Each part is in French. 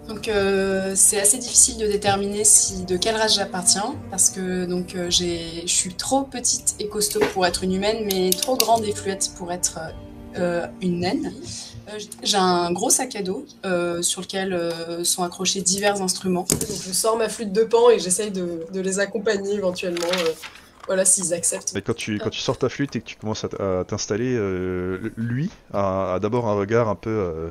Donc c'est assez difficile de déterminer de quelle race j'appartiens parce que je suis trop petite et costaud pour être une humaine, mais trop grande et fluette pour être une naine. J'ai un gros sac à dos sur lequel sont accrochés divers instruments. Donc je sors ma flûte de pan et j'essaye de les accompagner éventuellement, voilà, s'ils acceptent. Et quand tu sors ta flûte et que tu commences à t'installer, lui a d'abord un regard un peu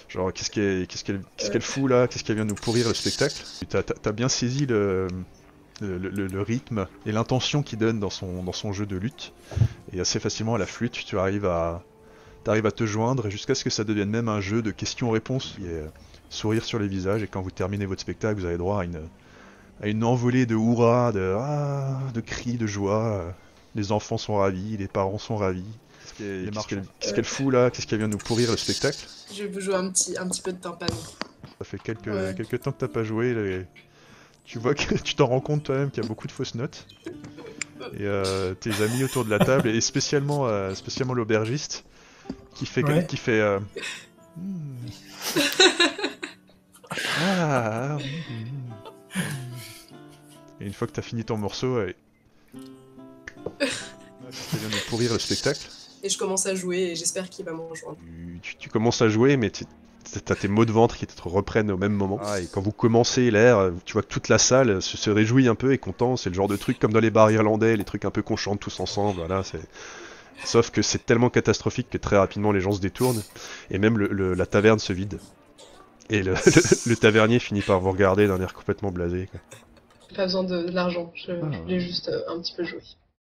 genre qu'est-ce qu'elle fout là, qu'est-ce qu'elle vient nous pourrir le spectacle. T'as bien saisi le rythme et l'intention qu'il donne dans son jeu de lutte. Et assez facilement à la flûte, t'arrives à te joindre jusqu'à ce que ça devienne même un jeu de questions-réponses. Il y a sourire sur les visages et quand vous terminez votre spectacle, vous avez droit à une envolée de hurrahs, de cris de joie. Les enfants sont ravis, les parents sont ravis. Qu'est-ce qu'elle fout là? Qu'est-ce qu'elle vient nous pourrir le spectacle? Je vais vous jouer un petit peu de tympano. Ça fait quelques, Ouais. quelques temps que t'as pas joué. Là, et tu vois que tu t'en rends compte toi-même qu'il y a beaucoup de fausses notes. Et tes amis autour de la table, et spécialement l'aubergiste, qui fait, Ouais. qui fait Hmm, Et une fois que t'as fini ton morceau, ça vient de pourrir le spectacle. Et je commence à jouer et j'espère qu'il va me rejoindre. Tu commences à jouer, mais t'as tes maux de ventre qui te reprennent au même moment. Et quand vous commencez l'air, tu vois que toute la salle se réjouit un peu et content. C'est le genre de truc comme dans les bars irlandais, les trucs un peu qu'on chante tous ensemble. Voilà, sauf que c'est tellement catastrophique que très rapidement les gens se détournent et même la taverne se vide. Et le tavernier finit par vous regarder d'un air complètement blasé, quoi. Pas besoin de l'argent, je Ah, voulais juste un petit peu jouer.